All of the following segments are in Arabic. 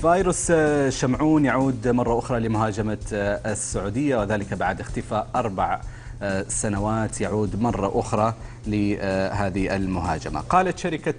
فيروس شمعون يعود مرة أخرى لمهاجمة السعودية، وذلك بعد اختفاء 4 سنوات. يعود مرة أخرى لهذه المهاجمة. قالت شركات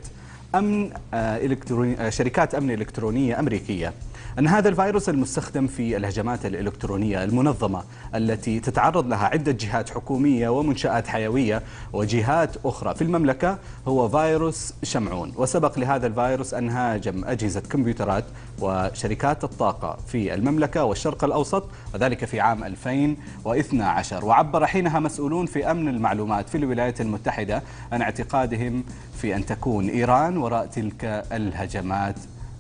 أمن إلكترونية أمريكية أن هذا الفيروس المستخدم في الهجمات الإلكترونية المنظمة التي تتعرض لها عدة جهات حكومية ومنشآت حيوية وجهات أخرى في المملكة هو فيروس شمعون. وسبق لهذا الفيروس أن هاجم أجهزة كمبيوترات وشركات الطاقة في المملكة والشرق الأوسط، وذلك في عام 2012. وعبر حينها مسؤولون في أمن المعلومات في الولايات المتحدة عن اعتقادهم في أن تكون إيران وراء تلك الهجمات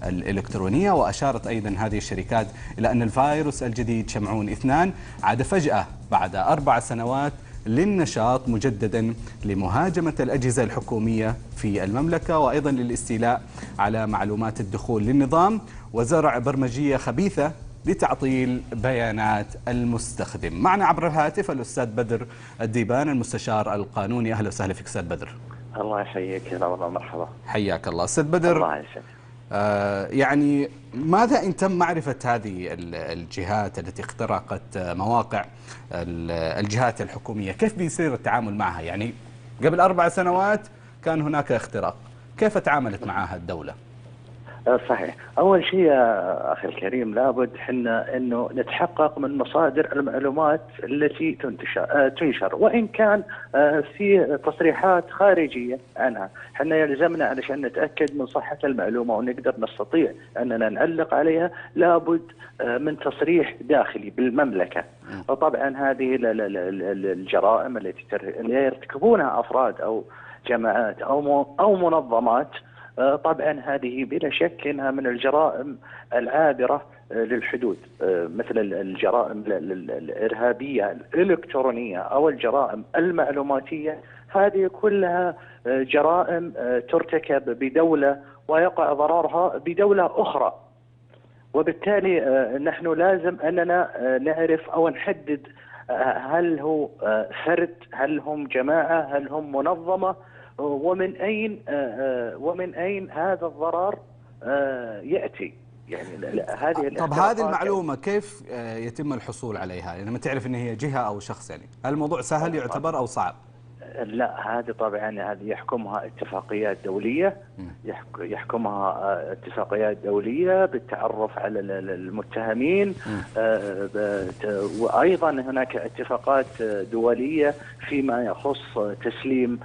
الإلكترونية. وأشارت أيضا هذه الشركات إلى أن الفيروس الجديد شمعون 2 عاد فجأة بعد 4 سنوات للنشاط مجددا لمهاجمة الأجهزة الحكومية في المملكة، وأيضا للاستيلاء على معلومات الدخول للنظام وزرع برمجية خبيثة لتعطيل بيانات المستخدم. معنا عبر الهاتف الأستاذ بدر الديبان، المستشار القانوني. أهلا وسهلا فيك أستاذ بدر. الله يحييك. يا والله مرحبا. حياك الله أستاذ بدر. الله يسعدك. يعني ماذا إن تم معرفة هذه الجهات التي اخترقت مواقع الجهات الحكومية؟ كيف بيصير التعامل معها؟ يعني قبل 4 سنوات كان هناك اختراق، كيف تعاملت معها الدولة؟ صحيح. أول شيء يا أخي الكريم لابد حنا أنه نتحقق من مصادر المعلومات التي تنشر وإن كان في تصريحات خارجية عنها. حنا يلزمنا علشان نتأكد من صحة المعلومة ونقدر نستطيع أننا نعلق عليها لابد من تصريح داخلي بالمملكة. وطبعا هذه الجرائم التي يرتكبونها أفراد أو جماعات أو منظمات طبعا هذه بلا شك انها من الجرائم العابرة للحدود، مثل الجرائم الإرهابية الإلكترونية أو الجرائم المعلوماتية. هذه كلها جرائم ترتكب بدولة ويقع ضررها بدولة أخرى، وبالتالي نحن لازم أننا نعرف أو نحدد هل هو فرد، هل هم جماعة، هل هم منظمة، ومن أين هذا الضرر يأتي. يعني طب هذه المعلومة كيف يتم الحصول عليها؟ يعني لما تعرف ان هي جهة او شخص، يعني هل الموضوع سهل يعتبر او صعب؟ لا، هذه طبعا هذه يحكمها اتفاقيات دولية، يحكمها اتفاقيات دولية بالتعرف على المتهمين، وأيضا هناك اتفاقات دولية فيما يخص تسليم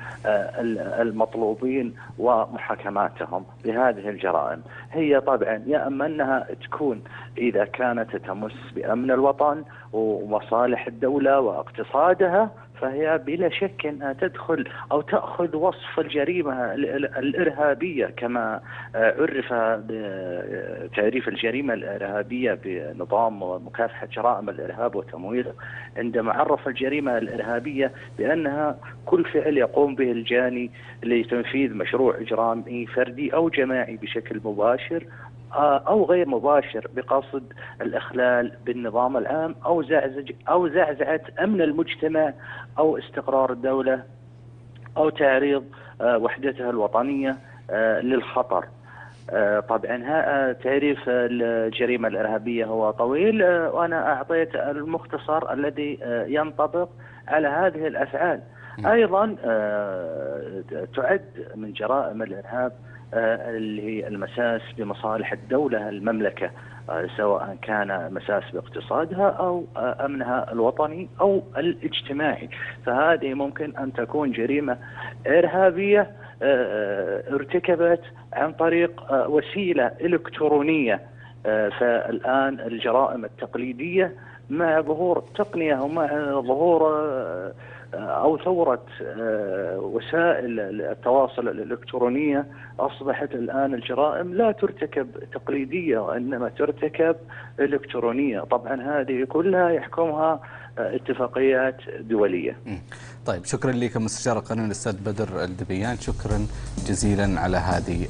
المطلوبين ومحاكماتهم بهذه الجرائم. هي طبعا يا أما أنها تكون إذا كانت تمس بأمن الوطن ومصالح الدولة واقتصادها، فهي بلا شك أنها تدخل أو تأخذ وصف الجريمة الإرهابية كما عرف بتعريف الجريمة الإرهابية بنظام مكافحة جرائم الإرهاب وتمويله، عندما عرف الجريمة الإرهابية بأنها كل فعل يقوم به الجاني لتنفيذ مشروع إجرامي فردي أو جماعي بشكل مباشر أو غير مباشر بقصد الإخلال بالنظام العام أو زعزعة أمن المجتمع أو استقرار الدولة أو تعريض وحدتها الوطنية للخطر. طبعا تعريف الجريمة الإرهابية هو طويل، وأنا أعطيت المختصر الذي ينطبق على هذه الأفعال. أيضا تعد من جرائم الإرهاب اللي هي المساس بمصالح الدولة المملكة، سواء كان مساس باقتصادها أو أمنها الوطني أو الاجتماعي. فهذه ممكن أن تكون جريمة إرهابية ارتكبت عن طريق وسيلة إلكترونية. فالآن الجرائم التقليدية مع ظهور التقنية ومع ظهور أو ثورة وسائل التواصل الإلكترونية أصبحت الآن الجرائم لا ترتكب تقليدية وإنما ترتكب إلكترونية. طبعا هذه كلها يحكمها اتفاقيات دولية. طيب، شكرا لك مستشار القانون الأستاذ بدر الدبيان، شكرا جزيلا على هذه